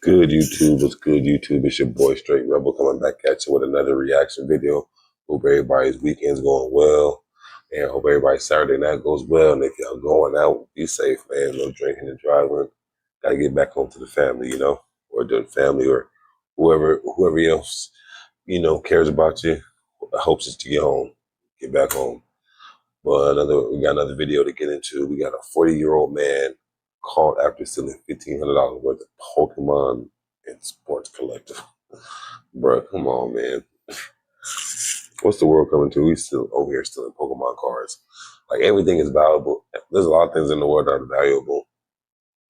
Good YouTube? What's good YouTube? It's your boy Straight Rebel coming back at you with another reaction video. Hope everybody's weekend's going well, and hope everybody's Saturday night goes well. And if y'all going out, be safe, man. No drinking and driving. Gotta get back home to the family, you know, or the family, or whoever else cares about you. Hopes is to get home, get back home. But we got another video to get into. We got a 40-year-old man caught after stealing $1,500 worth of Pokemon and sports collectible. Bro, come on, man. What's the world coming to? We still over here stealing Pokemon cards. Like, everything is valuable. There's a lot of things in the world that are valuable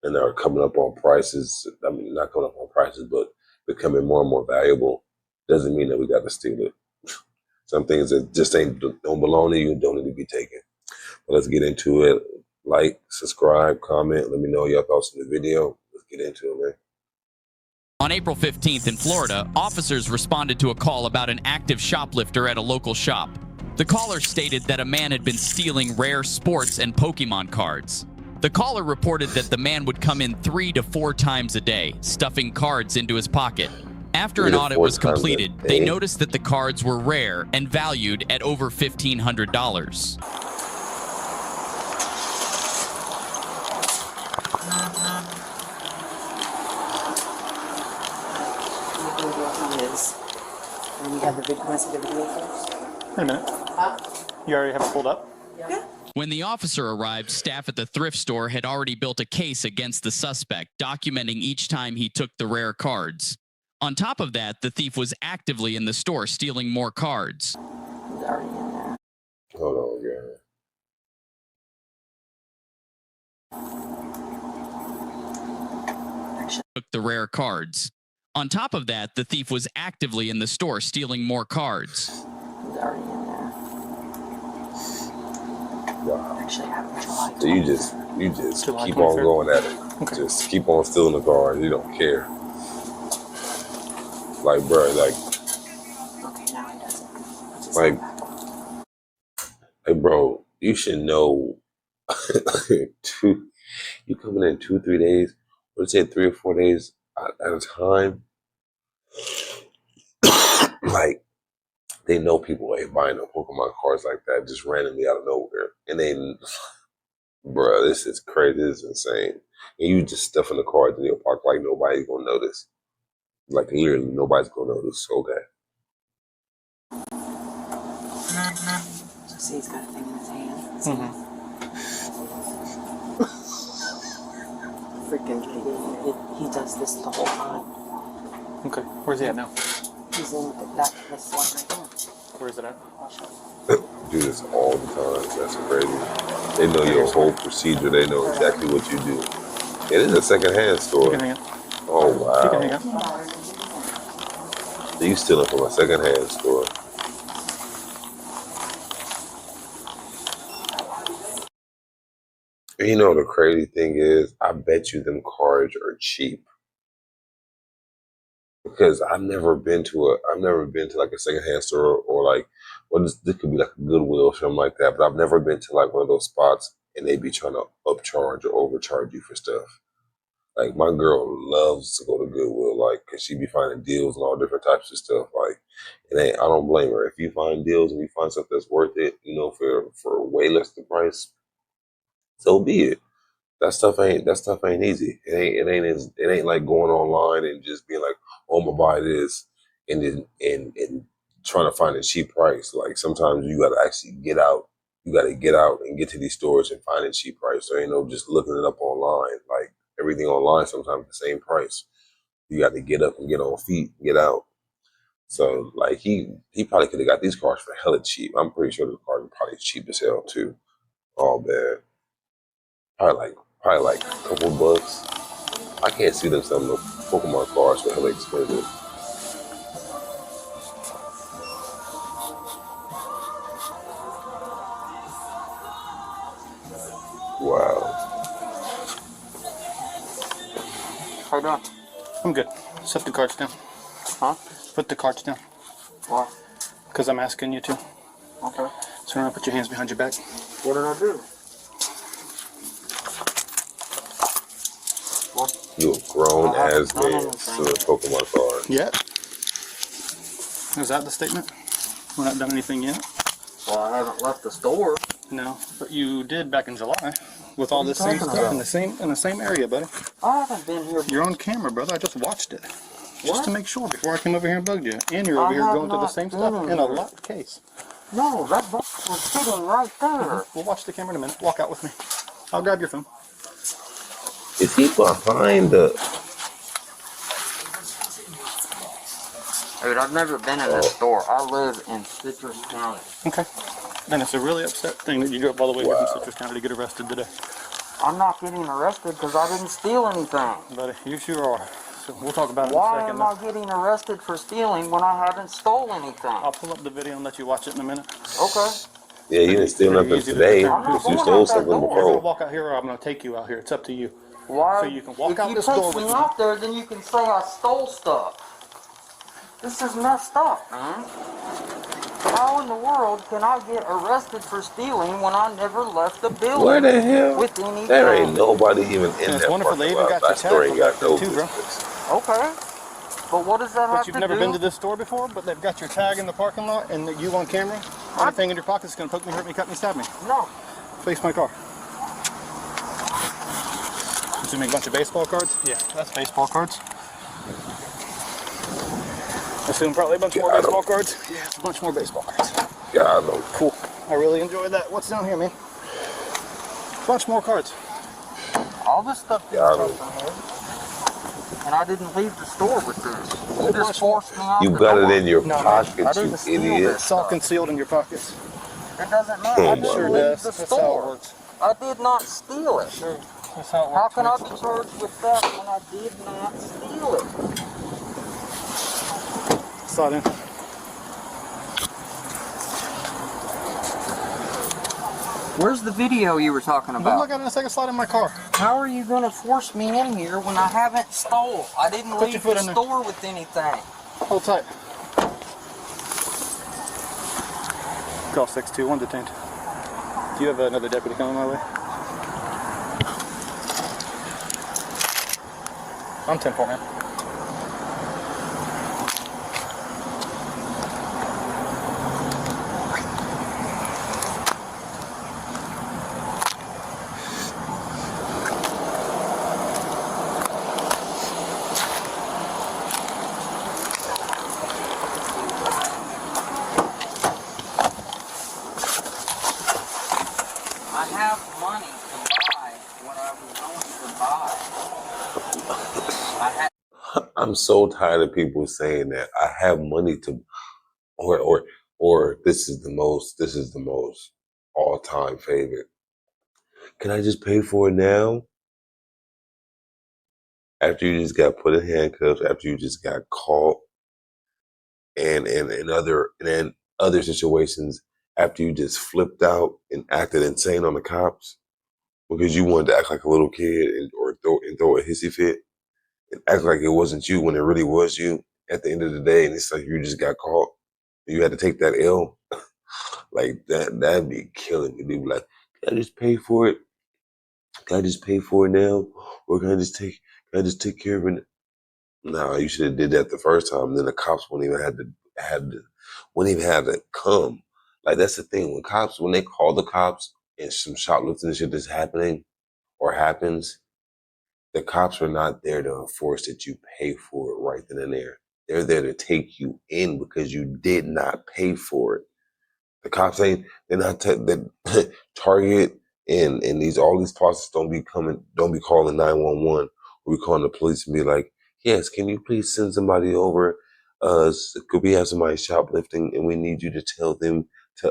and that are coming up on prices. I mean, not coming up on prices, but becoming more and more valuable. Doesn't mean that we got to steal it. Some things that just don't belong to you don't need to be taken. But let's get into it. Like, subscribe, comment. Let me know your thoughts on the video. Let's get into it, man. On April 15th in Florida, officers responded to a call about an active shoplifter at a local shop. The caller stated that a man had been stealing rare sports and Pokemon cards. The caller reported that the man would come in 3 to 4 times a day, stuffing cards into his pocket. After an audit was completed, they noticed that the cards were rare and valued at over $1,500. And we have the video. Want to see the video first? Wait a minute. Huh? You already have it pulled up? Yeah. When the officer arrived, staff at the thrift store had already built a case against the suspect, documenting each time he took the rare cards. On top of that, the thief was actively in the store stealing more cards. He's already in there. Hold on, guys. Took the rare cards. On top of that, the thief was actively in the store stealing more cards. He's already in there. Wow. Actually, I have July. So you just July keep on 23rd. going at it. Okay. Just keep on stealing the cards. You don't care. Like, bro, like, Okay, now he does it. Just Like- go back. hey, bro, you should know. You coming in 2-3 days, let's say 3 or 4 days at a time. Like, they know people ain't buying no Pokemon cards like that just randomly out of nowhere. And bro, this is crazy. This is insane. And you just stuffing the cards in your pocket like nobody's gonna notice. Like, literally, nobody's gonna notice. Okay. So see, he's got a thing in his hand. Mm-hmm. Freaking idiot. He does this the whole time. Okay. Where's he at now? He's in this one right here. Where is it at? I'll show you. Do this all the time. That's crazy. They know your whole procedure. They know exactly what you do. It is a secondhand You store. can hang it. Oh, You can hang wow. it. You stealing from a secondhand store. And you know the crazy thing is, I bet you them cards are cheap. Because I've never been to like a secondhand store, or like, well, this could be like a Goodwill or something like that. But I've never been to like one of those spots and they be trying to upcharge or overcharge you for stuff. Like, my girl loves to go to Goodwill, like, cause she be finding deals and all different types of stuff. Like, I don't blame her. If you find deals and you find stuff that's worth it, for way less the price, so be it. That stuff ain't easy. It ain't like going online and just being like, oh, I'm gonna buy this, and then and trying to find a cheap price. Like, sometimes you gotta actually get out. You gotta get out and get to these stores and find a cheap price. There ain't no just looking it up online. Like, everything online sometimes the same price. You got to get up and get on feet and get out. So, like, he probably could have got these cars for hella cheap. I'm pretty sure the cars are probably cheap as hell too. Oh man, probably like a couple bucks. I can't see them selling no Pokemon cards for hella expensive. Wow. How you doing? I'm good. Set the cards down. Huh? Put the cards down. Why? Because I'm asking you to. Okay. So now put your hands behind your back. What did I do? You a grown I haven't ass done man anything. selling Pokemon cards. Yeah. Is that the statement? We're not done anything yet? Well, I haven't left the store. No, but you did back in July with What all are you this same talking stuff about? in the same area, buddy. I haven't been here. You're on camera, brother. I just watched it. Just What? to make sure before I came over here and bugged you. And you're over I here have going through the not same been stuff in in a here. locked case. No, that box was sitting right there. We'll watch the camera in a minute. Walk out with me. I'll grab your phone. Is he behind the? Dude, I've never been in this store. I live in Citrus County. Okay. Then it's a really upset thing that you drove all the way here Wow. from Citrus County to get arrested today. I'm not getting arrested because I didn't steal anything. Buddy, you sure are. So we'll talk about it Why in a second. am I getting arrested for stealing when I haven't stole anything? I'll pull up the video and let you watch it in a minute. Okay. Yeah, you didn't steal Pretty nothing easy to today. determine. I'm not You going stole out that something door. You're going to before. walk out here or I'm going to take you out here. It's up to you. Why? So you can walk if out you the store take with me me. out there, then you can say I stole stuff. This is messed up, man. How in the world can I get arrested for stealing when I never left the building? Where the hell? With anything? There ain't nobody even in And it's that wonderful they parking even lot. got your That store tag ain't back got no then too, bro. business. Okay. But what does that have But to you've do? never been to this store before, but they've got your tag in the parking lot and you on camera. Anything in your pocket's going to poke me, hurt me, cut me, stab me. No. Face my car. Assuming a bunch of baseball cards? Yeah, that's baseball cards. Assume probably a bunch more baseball cards? Yeah, it's a bunch more baseball cards. God, no. Cool. I really enjoyed that. What's down here, man? Bunch more cards. All this stuff you Yeah, I took from here. And I didn't leave the store with this. You just forced me out You the got door. it in your No, man. pocket, I you didn't steal idiot. this. It's all concealed in your pockets. It doesn't matter. I Oh, didn't my Sure leave does. the That's how it store. works. I did not steal it. Sure. That's how it How works. can I man. be charged with theft when I did not steal it? Slide in. Where's the video you were talking We'll about? look at it in a second. Slide in my car. How are you going to force me in here when I haven't stole? I didn't Put your leave foot the in there. store with anything. Hold tight. Call 621 detained. Do you have another deputy coming my way? I'm 10-4, man. I have money to buy what I was going to buy. I had I'm so tired of people saying that I have money to, or this is the most all time favorite. Can I just pay for it now? After you just got put in handcuffs, after you just got caught, and in other situations, after you just flipped out and acted insane on the cops because you wanted to act like a little kid or throw a hissy fit and act like it wasn't you when it really was you at the end of the day, and it's like you just got caught. You had to take that L. Like that'd be killing me. They'd be like, can I just pay for it? Can I just pay for it now? Or can I just take care of it? No, you should have did that the first time. Then the cops wouldn't even wouldn't even have to come. Like that's the thing. When they call the cops and some shoplifting and shit is happening or happens, the cops are not there to enforce that you pay for it right then and there. They're there to take you in because you did not pay for it. The cops they're not the Target and all these places don't be calling 911. We calling the police and be like, yes, can you please send somebody over? Could we have somebody shoplifting and we need you to tell them to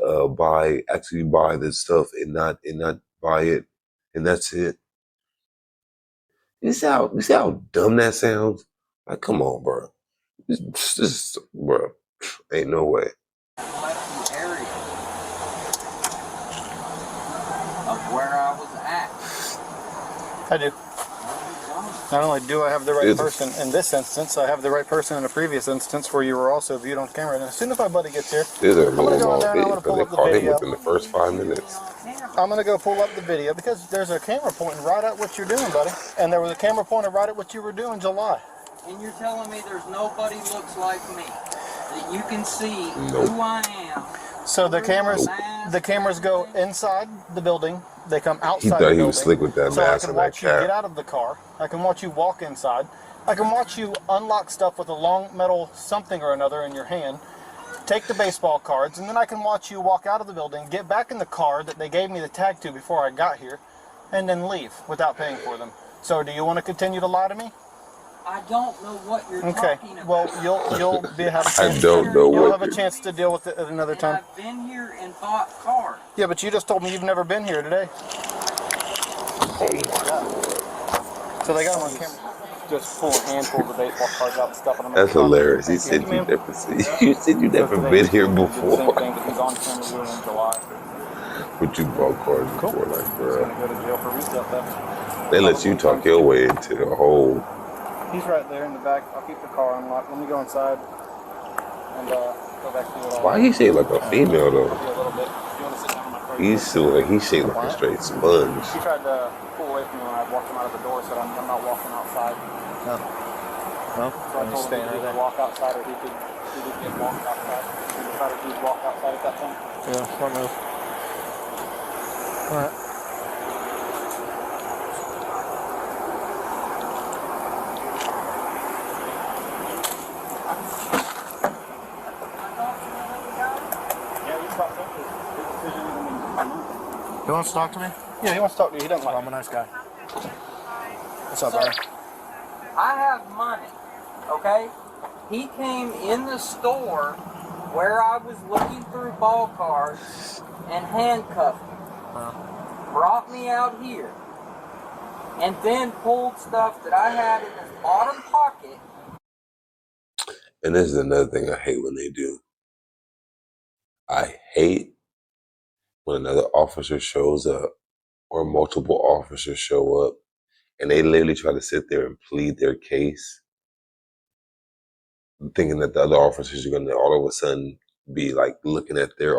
actually buy this stuff and not buy it, and that's it. You see how dumb that sounds? Like, come on, bro. Bro, ain't no way. left the area of where I was at. I do. Not only do I have the right person in this instance, I have the right person in a previous instance where you were also viewed on camera. And as soon as my buddy gets here, These are I'm gonna really go long down. I'm days, gonna but pull they up the caught him video. within the first 5 minutes. I'm going to go pull up the video because there's a camera pointing right at what you're doing, buddy. And there was a camera pointing right at what you were doing July. And you're telling me there's nobody looks like me, that you can see Nope. who I am. So the cameras go inside the building. They come outside He thought the he building. was slick with that so I mask can and that watch you cap. get out of the car. I can watch you walk inside. I can watch you unlock stuff with a long metal something or another in your hand. Take the baseball cards, and then I can watch you walk out of the building, get back in the car that they gave me the tag to before I got here, and then leave without paying for them. So do you want to continue to lie to me? I don't know what you're talking about. Well, you'll have a chance. I don't know You'll what have a you're- chance to deal with it at another And time. I've been here and bought cars. Yeah, but you just told me you've never been here today. So they got them on camera. Just pull a handful of the baseball cards out and stuff them in That's the car. hilarious. He said you never see. You said you never been here Same before. thing that he's on camera doing in July. But you bought cars before, like, He's bro. gonna go to jail for resale theft. They let you talk your way into the whole. He's right there in the back. I'll keep the car unlocked. Let me go inside and go back to it all. Why he shaped like a female though? A little bit. If you want to sit down in my car, He's shaped like a straight sponge. He tried to pull away from me when I walked him out of the door, said I'm not walking outside. No. So No? I told him he could walk outside or he could get walked outside. He decided he'd walk outside at that time. Yeah, smart move. Alright. Yeah, you talked to him. His decision isn't mine. He wants to talk to me? Yeah, he wants to talk to you. He doesn't Well, like I'm a nice guy. What's up, So, buddy? I have money, okay? He came in the store where I was looking through ball cards and handcuffed me. Brought me out here. And then pulled stuff that I had in his bottom pocket. And this is another thing I hate when they do. I hate when another officer shows up or multiple officers show up and they literally try to sit there and plead their case, thinking that the other officers are going to all of a sudden be like looking at their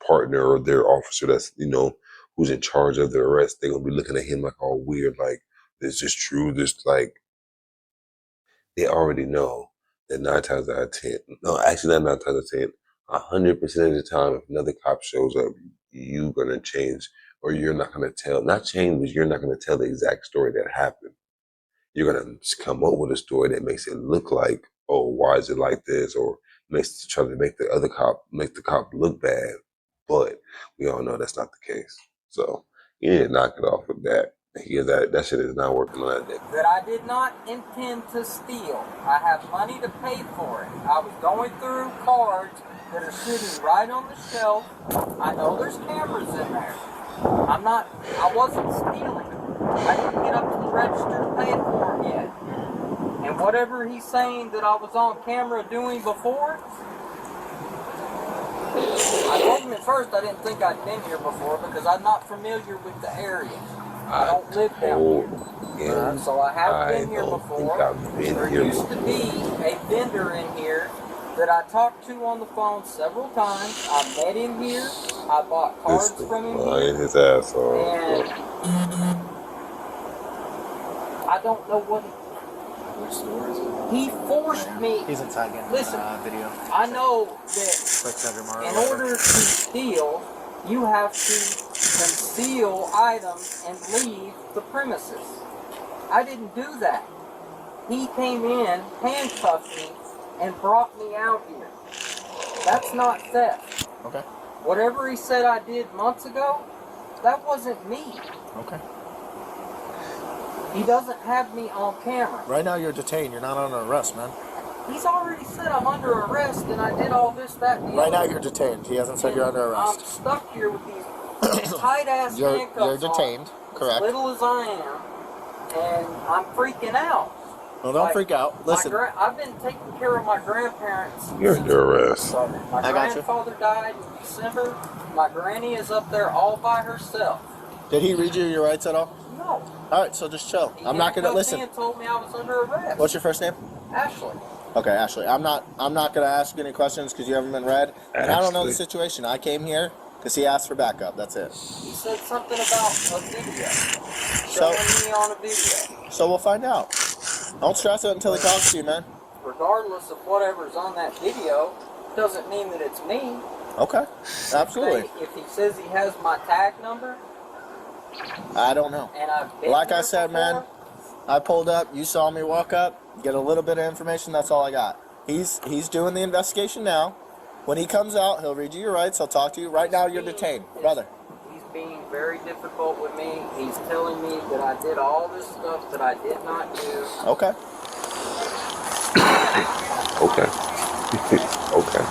partner or their officer that's, who's in charge of the arrest. They're going to be looking at him like all weird, like, this is true. This, like, they already know that 9 times out of 10, no, actually not 9 times out of 10, 100% of the time, if another cop shows up, you're going to change, or you're not going to tell, not change, but you're not going to tell the exact story that happened. You're going to come up with a story that makes it look like, oh, why is it like this? Or try to make the cop look bad. But we all know that's not the case. So you need to knock it off with that. Because that shit is not working on that day. That I did not intend to steal. I have money to pay for it. I was going through cards that are sitting right on the shelf. I know there's cameras in there. I wasn't stealing. I didn't get up to the register to pay for it yet. And whatever he's saying that I was on camera doing before, I told him at first I didn't think I'd been here before because I'm not familiar with the area. I don't live down here. So I have been here before. There used to be a vendor in here that I talked to on the phone several times. I met him here. I bought cards from him here. His asshole. And I don't know what he forced me. He's inside getting Listen, video. I know that Quick in order to steal, you have to conceal items and leave the premises. I didn't do that. He came in, handcuffed me, and brought me out here. That's not theft. Okay. Whatever he said I did months ago, that wasn't me. Okay. He doesn't have me on camera. Right now you're detained. You're not under arrest, man. He's already said I'm under arrest and I did all this, that, and the Right now other. you're detained. He hasn't said you're under I'm arrest. stuck here with these tight-ass You're handcuffs detained, on, correct. as little as I am, and I'm freaking out. Well, don't Like, freak out. Listen. I've been taking care of my grandparents. You're since under arrest. My I got you. grandfather died in December. My granny is up there all by herself. Did he read you your rights at all? No. All right, so just chill. He I'm not gonna handcuffed me listen. and told me I was under arrest. What's your first name? Ashley. Okay, Ashley. I'm not gonna ask you any questions because you haven't been read, and I don't know the Ashley. situation. I came here Because he asked for backup. That's it. He said something about a video. Showing me on a video. So we'll find out. Don't stress it until he talks to you, man. Regardless of whatever's on that video, doesn't mean that it's me. Okay. Absolutely. If he says he has my tag number, I don't know. and I've been Like I here said, before, man, I pulled up. You saw me walk up, get a little bit of information. That's all I got. He's doing the investigation now. When he comes out, he'll read you your rights. He'll talk to you. Right now, you're detained, brother. He's being very difficult with me. He's telling me that I did all this stuff that I did not do. Okay. Okay. Okay.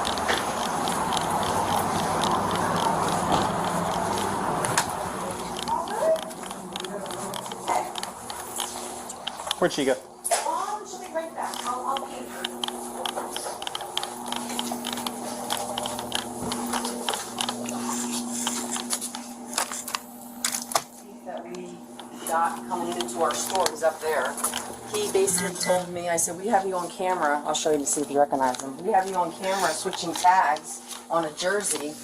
Where'd she go? She'll be right back. I'll pay her. That we got coming into our store is up there. He basically told me, I said, we have you on camera. I'll show you to see if you recognize him. We have you on camera switching tags on a jersey.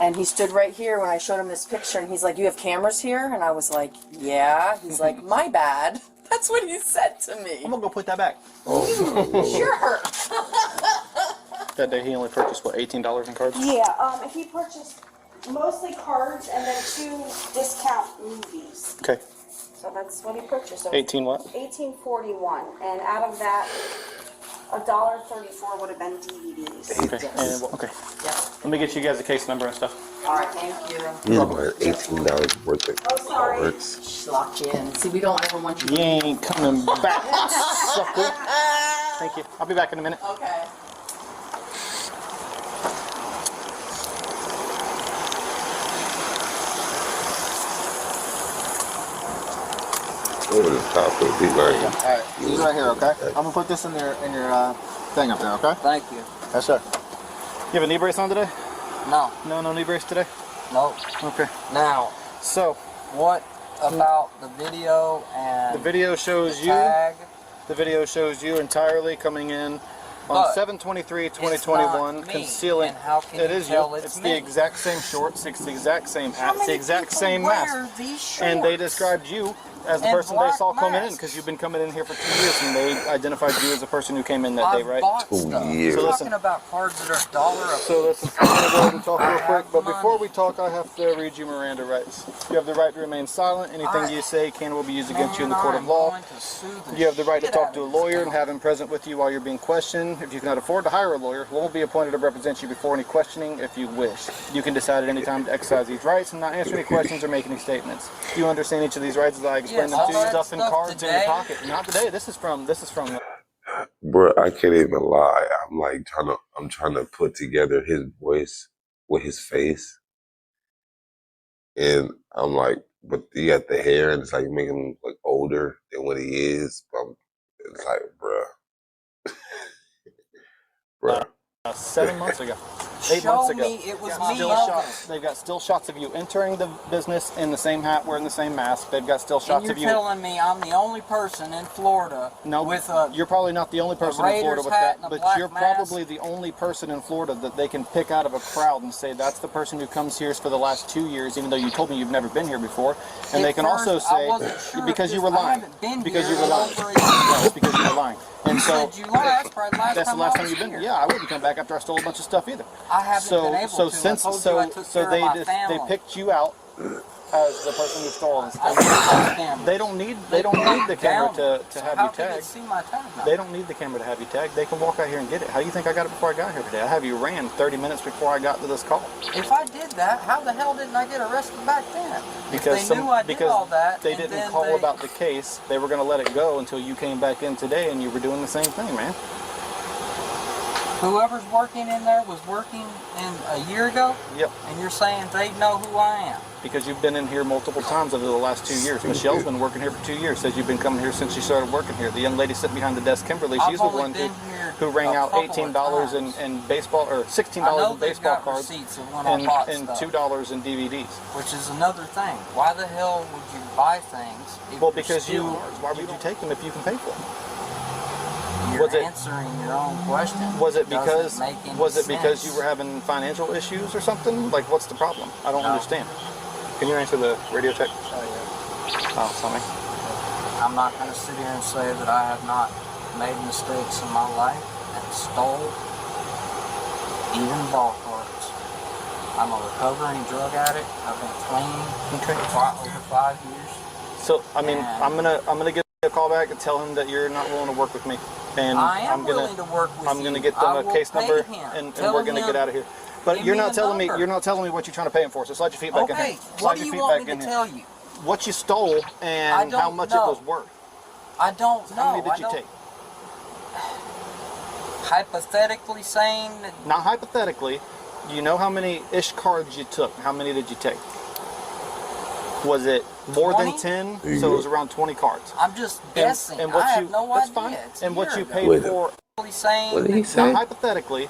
And he stood right here when I showed him this picture, and he's like, you have cameras here? And I was like, yeah. He's like, my bad. That's what he said to me. I'm gonna go put that back. Sure. That day he only purchased, what, $18 in cards? Yeah, he purchased mostly cards and then 2 discount movies. Okay. So that's what he purchased. So 18 what? 1841, and out of that, $1.34 would have been DVDs. Okay. And, okay. Let me get you guys a case number and stuff. All right, thank you. You know, $18 worth of Oh, sorry. cards. Just locked you in. See, we don't ever want you You to... ain't coming back, sucker. Thank you. I'll be back in a minute. Okay. Over the top would be like, All right. He's right here, okay? I'm going to put this in your thing up there, okay? Thank you. Yes, sir. You have a knee brace on today? No, No knee brace today? no. Okay. Now, So, what about the video and the video shows you. tag? The video shows you entirely coming in But on 7/23/2021, it's not me, concealing. and how can It you is tell you. it's It's the me? exact same shorts. It's the exact same How hat. It's the many exact people same wear mask. these And they shorts? described you as the And person they black saw coming in masks. because you've been coming in here for 2 years, and they identified you as the person who came in that day, I've right? bought 2 stuff. years. We're So talking listen. about cards that are $1 a So listen, I'm going to go ahead and talk real quick, but money. before we talk, I have to read you Miranda rights. You have the right to remain silent. Anything you say can will be used against you in the court of law. You have the right to talk to a lawyer and have him present with you while you're being questioned. If you cannot afford to hire a lawyer, he won't be appointed to represent you before any questioning if you wish. You can decide at any time to exercise these rights and not answer any questions or make any statements. Do you understand each of these rights as I explained them Yes, to you? all that Stuffing stuff cards in your today. pocket. Not today. This is from bro, I can't even lie. I'm like trying to put together his voice with his face, and I'm like, but he got the hair, and it's like making him look older than what he is. But it's like, bruh. 7 months ago. 8 Show months ago. me it was me. Still shots. They've got still shots of you entering the business in the same hat, wearing the same mask. They've got still And shots you're of you. telling me I'm the only person in Florida No, with a you're probably not the only person in Florida Raiders with hat that, and a but black you're mask. probably the only person in Florida that they can pick out of a crowd and say that's the person who comes here for the last 2 years, even though you told me you've never been here before. And At they can first, also I say wasn't sure because you because were I lying. haven't been Because here you were in lying. over a year. No, it's because you were lying. And You so said July. That's probably the last that's the time last I time was you've been. here. Yeah, I wouldn't come back after I stole a bunch of stuff either. I haven't been able so to. since I told you I took care they of my just family. they picked you out as the person who stole and I stuff. got cameras. They don't need the camera to So have how you can they tagged. see my tag number? They don't need the camera to have you tagged. They can walk out here and get it. How do you think I got it before I got here today? I have you ran 30 minutes before I got to this call. If I did that, how the hell didn't I get arrested back then? Because if they knew I did all that, they and didn't then call they- about the case. They were going to let it go until you came back in today and you were doing the same thing, man. Whoever's working in there was working in a year ago, Yep. and you're saying they know who I am. Because you've been in here multiple times over the last 2 years. Michelle's been working here for 2 years. Says you've been coming here since you started working here. The young lady sitting behind the desk, Kimberly, I've she's the only one been here who rang a out couple of $18 times. in baseball, or I $16 know in they've baseball got cards, receipts of when I and bought $2 stuff, in DVDs. which is another thing. Why the hell would you buy things if Well, you're because stealing? why would you take them if you can pay for them? You're Was it answering your own question. was it Doesn't because make any you sense. were having financial issues or something? Like, what's the problem? I don't No. understand. Can you answer the radio check? Oh, Oh, sorry. yeah. I'm not going to sit here and say that I have not made mistakes in my life and stole even ball cards. I'm a recovering drug addict. I've been clean for over 5 years. So, I mean, I'm gonna give a call back and tell him that you're not willing to work with me, and I am I'm gonna willing to work with I'm you. gonna get I them a will case pay number, him. and Tell we're gonna him- get out of here. But give you're me not a telling me number. you're not telling me what you're trying to pay him for. So slide your feet back in Okay, here. what Slide do your you feet want back me in to here. tell you? What you stole and how don't much know. it was worth. I don't know. How many I did you don't- take? Hypothetically saying that Not hypothetically. You know how many ish cards you took. How many did you take? Was it more 20? than 10? There you So it go. was around 20 cards. I'm just guessing. And what I you have no that's idea. fine. It's And a what year you ago. paid Wait a- for. Saying What did he that- say? Not hypothetically,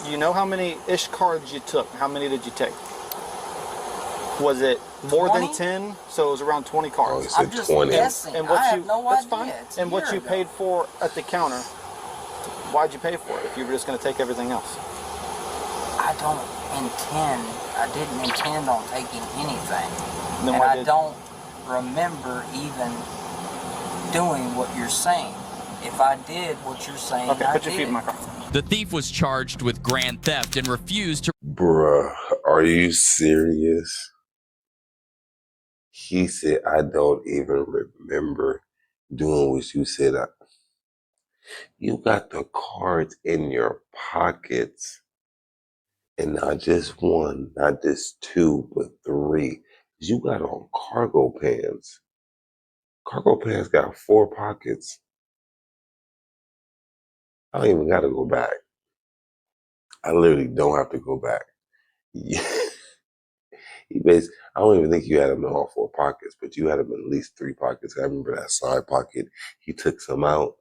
you know how many ish cards you took. How many did you take? Was it more 20? than 10? So it was around 20 Oh, he cards. said I'm just 20. guessing. And what I you have no that's idea. fine. It's a And what year you ago. paid for at the counter, why'd you pay for it if you were just going to take everything else? I didn't intend on taking anything. Then And why I did don't remember even doing what you're saying. If I did what you're saying, Okay, I put your feet did. in my car. The thief was charged with grand theft and refused to Bruh, are you serious? He said, I don't even remember doing what you said. You got the cards in your pockets. And not just one, not just two, but three. You got on cargo pants. Cargo pants got 4 pockets. I don't even got to go back. I literally don't have to go back. I don't even think you had them in all 4 pockets, but you had them in at least 3 pockets. I remember that side pocket. He took some out.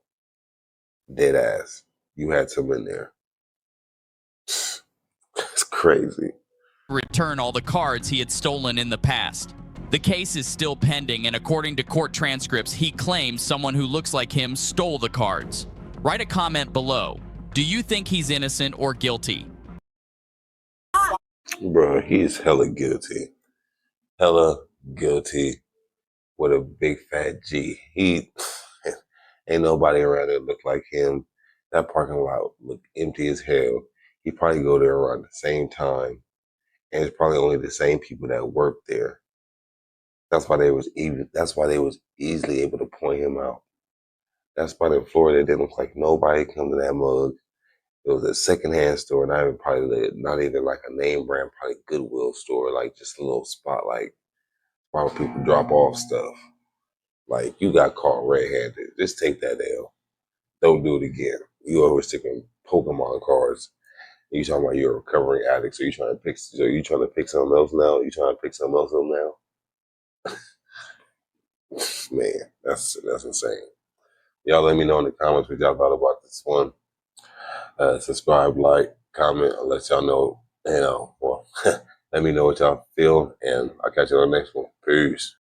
Dead ass. You had some in there. It's crazy. return all the cards he had stolen in the past. The case is still pending, and according to court transcripts, he claims someone who looks like him stole the cards. Write a comment below. Do you think he's innocent or guilty? Bro, he's hella guilty. Hella guilty with a big fat G. He ain't nobody around there look like him. That parking lot looked empty as hell. He probably go there around the same time. And it's probably only the same people that work there. That's why they was easily able to point him out. That spot in Florida didn't look like nobody come to that mug. It was a secondhand store, not even like a name brand, probably Goodwill store, like just a little spot, like where people drop off stuff. Like you got caught red-handed. Just take that L. Don't do it again. You always taking Pokemon cards. You talking about you're a recovering addict, so you trying to pick something else now? You trying to pick something else up now? Man, that's insane. Y'all let me know in the comments what y'all thought about this one. Subscribe, like, comment, I'll let y'all know, let me know what y'all feel, and I'll catch you on the next one. Peace.